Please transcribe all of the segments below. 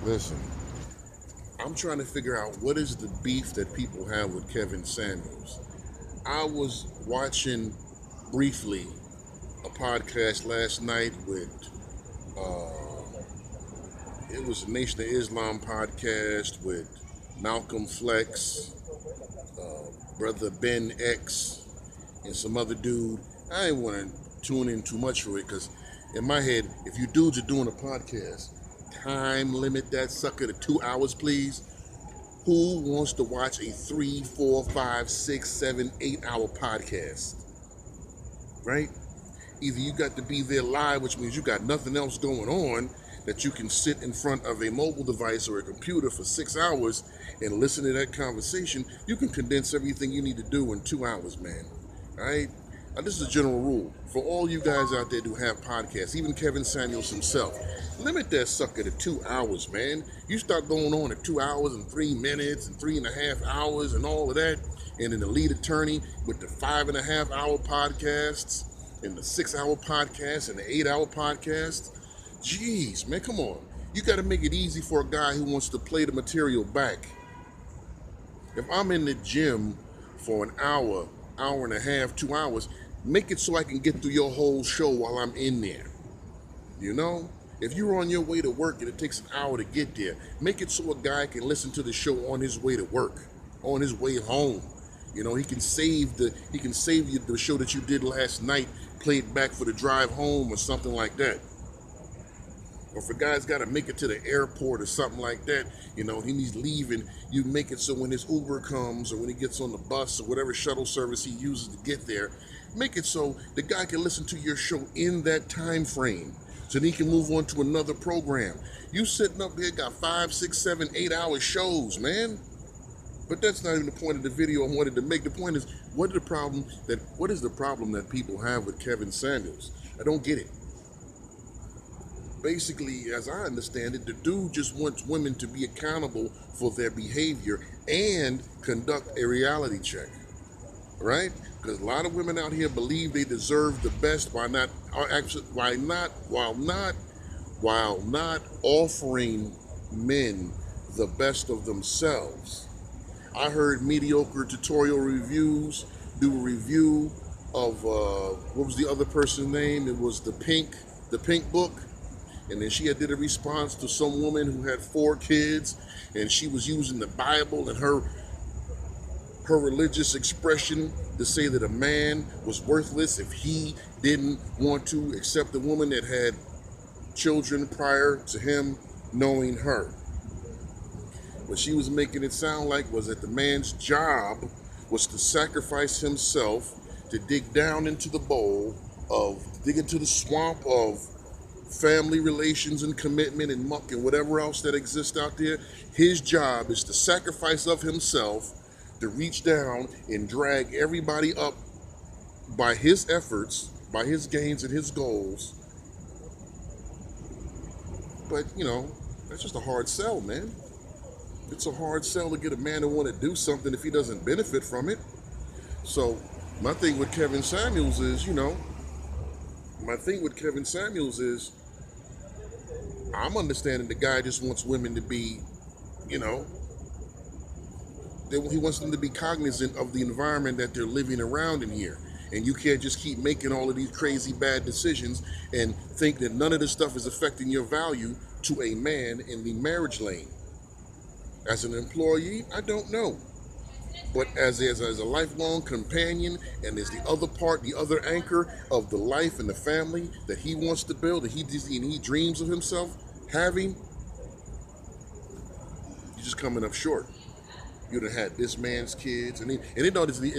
Listen, I'm trying to figure out what is the beef that people have with Kevin Samuels. I was watching briefly a podcast last night with it was a Nation of Islam podcast with Malcolm Flex, brother Ben X, and some other dude. I didn't want to tune in too much for it because in my head, if you dudes are doing a podcast, time limit that sucker to 2 hours, please. Who wants to watch a 3, 4, 5, 6, 7, 8 hour podcast? Right? Either you got to be there live, which means you got nothing else going on, that you can sit in front of a mobile device or a computer for 6 hours and listen to that conversation. You can condense everything you need to do in 2 hours, man. All right? Now, this is a general rule for all you guys out there who have podcasts, even Kevin Samuels himself. Limit that sucker to 2 hours, man. You start going on at 2 hours and 3 minutes and 3.5 hours and all of that, and then the lead attorney with the 5.5 hour podcasts and the 6 hour podcast and the 8 hour podcast. Jeez, man, come on. You got to make it easy for a guy who wants to play the material back. If I'm in the gym for an hour, hour and a half, 2 hours, make it so I can get through your whole show while I'm in there. You know? If you're on your way to work and it takes an hour to get there, make it so a guy can listen to the show on his way to work, on his way home. You know, he can save you the show that you did last night, play it back for the drive home or something like that. Or if a guy's got to make it to the airport or something like that, you know, he's leaving, you make it so when his Uber comes or when he gets on the bus or whatever shuttle service he uses to get there, make it so the guy can listen to your show in that time frame so that he can move on to another program. You sitting up there got 5, 6, 7, 8 hour shows, man. But that's not even the point of the video I wanted to make. The point is, what is the problem that people have with Kevin Samuels? I don't get it. Basically, as I understand it, the dude just wants women to be accountable for their behavior and conduct a reality check, right? Because a lot of women out here believe they deserve the best while not offering men the best of themselves. I heard mediocre tutorial reviews do a review of what was the other person's name? It was the Pink book. And then she had did a response to some woman who had 4 kids, and she was using the Bible and her religious expression to say that a man was worthless if he didn't want to accept a woman that had children prior to him knowing her. What she was making it sound like was that the man's job was to sacrifice himself to dig down into the dig into the swamp of family relations and commitment and muck and whatever else that exists out there. His job is to sacrifice of himself to reach down and drag everybody up by his efforts, by his gains and his goals. But, you know, that's just a hard sell, man. It's a hard sell to get a man to want to do something if he doesn't benefit from it. So my thing with Kevin Samuels is, I'm understanding the guy just wants women to be, he wants them to be cognizant of the environment that they're living around in here. And you can't just keep making all of these crazy bad decisions and think that none of this stuff is affecting your value to a man in the marriage lane. As an employee, I don't know. But as a lifelong companion and as the other anchor of the life and the family that he wants to build and he dreams of himself having, you're just coming up short. You'd have had this man's kids, and it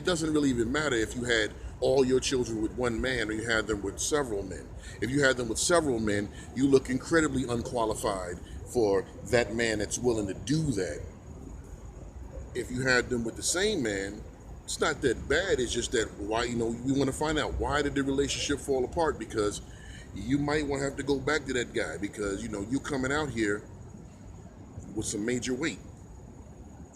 doesn't really even matter if you had all your children with one man or you had them with several men. If you had them with several men, you look incredibly unqualified for that man that's willing to do that. If you had them with the same man, it's not that bad. It's just that we want to find out why did the relationship fall apart, because you might want to have to go back to that guy because, you coming out here with some major weight,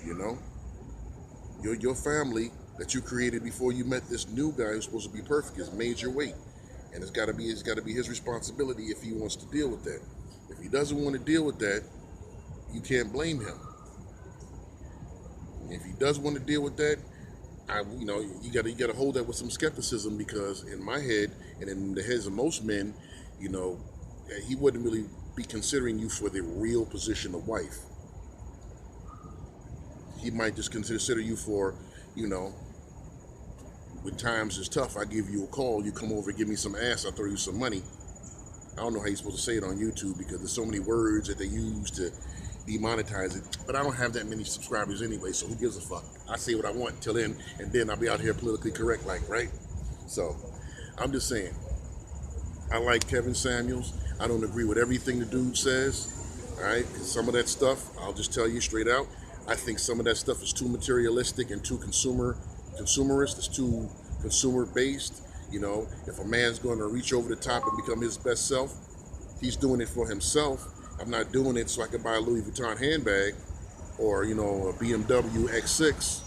Your family that you created before you met this new guy who's supposed to be perfect is major weight. And it's got to be his responsibility if he wants to deal with that. If he doesn't want to deal with that, you can't blame him. If he does want to deal with that, you gotta hold that with some skepticism, because in my head and in the heads of most men, you know, he wouldn't really be considering you for the real position of wife. He might just consider you for, you know, when times is tough, I give you a call, you come over, give me some ass, I'll throw you some money. I don't know how you're supposed to say it on YouTube because there's so many words that they use to demonetize it. But I don't have that many subscribers anyway, so who gives a fuck? I say what I want till then, and then I'll be out here politically correct, like, right? So, I'm just saying, I like Kevin Samuels. I don't agree with everything the dude says, all right? Because some of that stuff, I'll just tell you straight out, I think some of that stuff is too materialistic and too consumerist. It's too consumer-based. You know, if a man's going to reach over the top and become his best self, he's doing it for himself. I'm not doing it so I can buy a Louis Vuitton handbag or, you know, a BMW X6.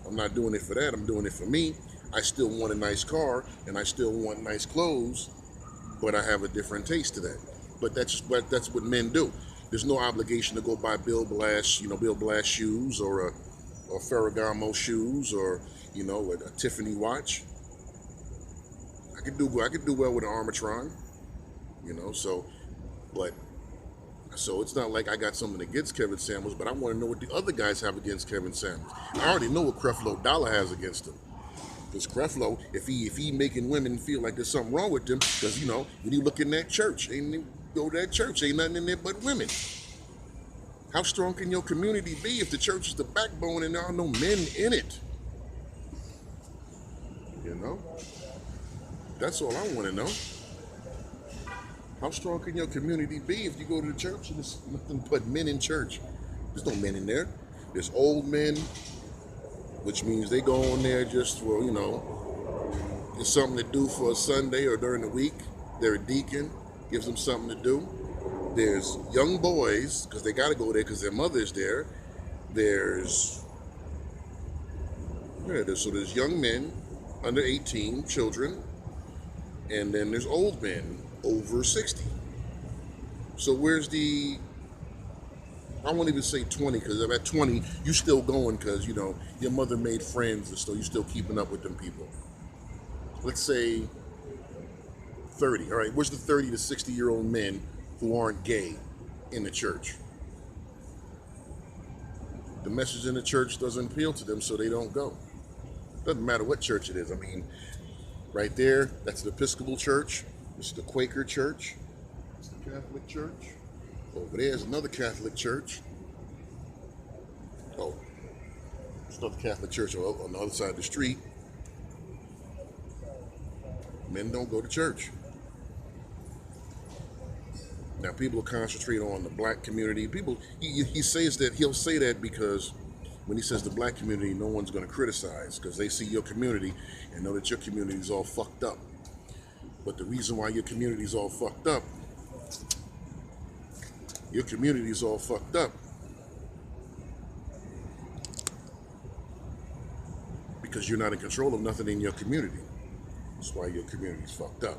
I'm not doing it for that. I'm doing it for me. I still want a nice car and I still want nice clothes, but I have a different taste to that. But that's what men do. There's no obligation to go buy Bill Blass shoes or Ferragamo shoes or, you know, a Tiffany watch. I could do well with an Armatron, you know. So it's not like I got something against Kevin Samuels, but I want to know what the other guys have against Kevin Samuels. I already know what Creflo Dollar has against him. Because Creflo, if he making women feel like there's something wrong with them, because, you know, when you look in that church, ain't nothing in there but women. How strong can your community be if the church is the backbone and there are no men in it? You know? That's all I want to know. How strong can your community be if you go to the church and there's nothing but men in church? There's no men in there. There's old men, which means they go on there just for, you know, it's something to do for a Sunday or during the week. They're a deacon, gives them something to do. There's young boys, because they got to go there because their mother's there. There's young men, under 18, children, and then there's old men, over 60. So where's I won't even say 20, because if at 20, you still going because, you know, your mother made friends and so you're still keeping up with them people. Let's say 30. All right, where's the 30 to 60-year-old men who aren't gay in the church? The message in the church doesn't appeal to them, so they don't go. Doesn't matter what church it is. I mean, right there, that's the Episcopal Church. This is the Quaker Church. It's the Catholic Church. Over there is another Catholic church. Oh, it's another Catholic church on the other side of the street. Men don't go to church. Now, people concentrate on the black community. He says that, he'll say that because when he says the black community, no one's going to criticize because they see your community and know that your community is all fucked up. But the reason why your community is all fucked up, because you're not in control of nothing in your community. That's why your community is fucked up.